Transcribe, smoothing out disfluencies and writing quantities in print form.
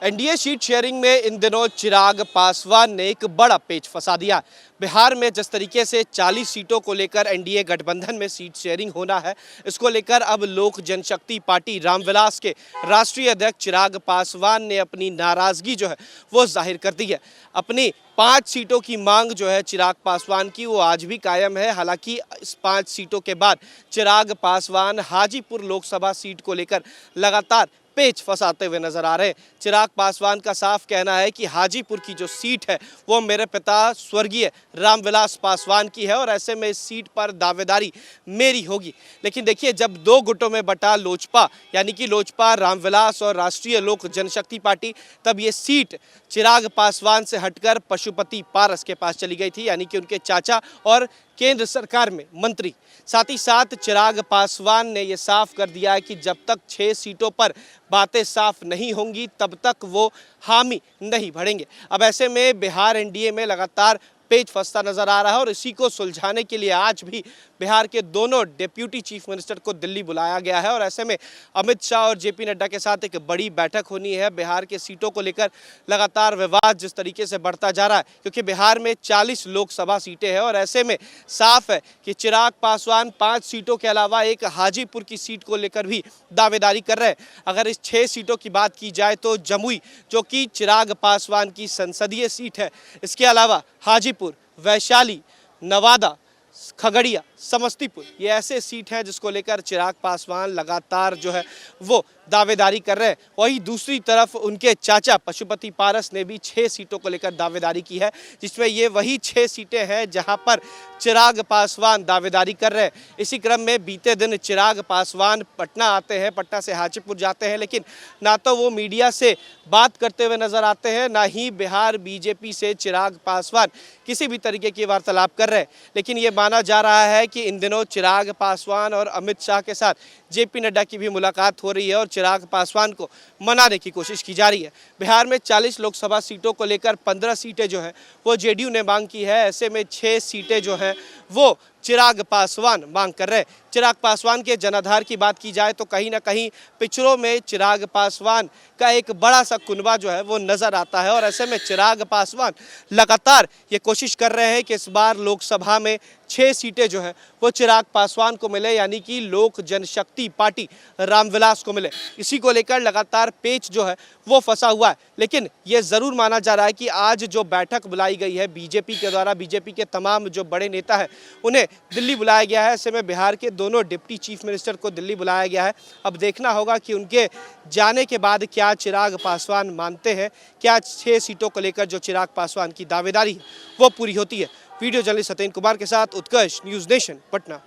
NDA seat sharing में इन दिनों चिराग पासवान ने एक बड़ा पेच फंसा दिया। बिहार में जिस तरीके से 40 सीटों को लेकर एनडीए गठबंधन में सीट शेयरिंग होना है, इसको लेकर अब लोक जनशक्ति पार्टी रामविलास के राष्ट्रीय अध्यक्ष चिराग पासवान ने अपनी नाराजगी जो है वो जाहिर कर दी है। अपनी 5 सीटों की मांग जो है चिराग पासवान की वो आज भी कायम है। हालांकि इस 5 सीटों के बाद चिराग पासवान हाजीपुर लोकसभा सीट को लेकर लगातार पेच फंसाते हुए नजर आ रहे हैं। चिराग पासवान का साफ कहना है कि हाजीपुर की जो सीट है वो मेरे पिता स्वर्गीय रामविलास पासवान की है और ऐसे में इस सीट पर दावेदारी मेरी होगी। लेकिन देखिए, जब दो गुटों में बटा लोजपा यानी कि लोजपा रामविलास और राष्ट्रीय लोक जनशक्ति पार्टी, तब ये सीट चिराग पासवान से हटकर पशुपति पारस के पास चली गई थी, यानी कि उनके चाचा और केंद्र सरकार में मंत्री। साथ ही साथ चिराग पासवान ने यह साफ कर दिया है कि जब तक 6 सीटों पर बातें साफ नहीं होंगी तब तक वो हामी नहीं भरेंगे। अब ऐसे में बिहार एनडीए में लगातार पेच फंसता नजर आ रहा है और इसी को सुलझाने के लिए आज भी बिहार के दोनों डिप्यूटी चीफ मिनिस्टर को दिल्ली बुलाया गया है और ऐसे में अमित शाह और जेपी नड्डा के साथ एक बड़ी बैठक होनी है। बिहार के सीटों को लेकर लगातार विवाद जिस तरीके से बढ़ता जा रहा है, क्योंकि बिहार में 40 लोकसभा सीटें हैं और ऐसे में साफ है कि चिराग पासवान 5 सीटों के अलावा एक हाजीपुर की सीट को लेकर भी दावेदारी कर रहे हैं। अगर इस 6 सीटों की बात की जाए तो जमुई, जो कि चिराग पासवान की संसदीय सीट है, इसके अलावा हाजीपुर, वैशाली, नवादा, खगड़िया, समस्तीपुर, ये ऐसे सीट हैं जिसको लेकर चिराग पासवान लगातार जो है वो दावेदारी कर रहे हैं। वहीं दूसरी तरफ उनके चाचा पशुपति पारस ने भी 6 सीटों को लेकर दावेदारी की है, जिसमें ये वही 6 सीटें हैं जहां पर चिराग पासवान दावेदारी कर रहे हैं। इसी क्रम में बीते दिन चिराग पासवान पटना आते हैं, पटना से हाजीपुर जाते हैं, लेकिन ना तो वो मीडिया से बात करते हुए नजर आते हैं, ना ही बिहार बीजेपी से चिराग पासवान किसी भी तरीके की वार्तालाप कर रहे हैं। लेकिन ये माना जा रहा है कि इन दिनों चिराग पासवान और अमित शाह के साथ जेपी नड्डा की भी मुलाकात हो रही है और चिराग पासवान को मनाने की कोशिश की जा रही है। बिहार में 40 लोकसभा सीटों को लेकर 15 सीटें जो हैं वो जेडीयू ने मांग की है। ऐसे में 6 सीटें जो हैं वो चिराग पासवान मांग कर रहे हैं। चिराग पासवान के जनाधार की बात की जाए तो कहीं ना कहीं पिछड़ों में चिराग पासवान का एक बड़ा सा कुनबा जो है वो नजर आता है और ऐसे में चिराग पासवान लगातार ये कोशिश कर रहे हैं कि इस बार लोकसभा में 6 सीटें जो है वो चिराग पासवान को मिले, यानी कि लोक जनशक्ति पार्टी रामविलास को मिले। इसी को लेकर लगातार पेच जो है वो फंसा हुआ है। लेकिन ये ज़रूर माना जा रहा है कि आज जो बैठक बुलाई गई है बीजेपी के द्वारा, बीजेपी के तमाम जो बड़े नेता हैं उन्हें दिल्ली बुलाया गया है। ऐसे में बिहार के दोनों डिप्टी चीफ मिनिस्टर को दिल्ली बुलाया गया है। अब देखना होगा कि उनके जाने के बाद क्या चिराग पासवान मानते हैं, क्या 6 सीटों को लेकर जो चिराग पासवान की दावेदारी है वो पूरी होती है। वीडियो जर्नलिस्ट सत्येंद्र कुमार के साथ उत्कर्ष, न्यूज़ नेशन, पटना।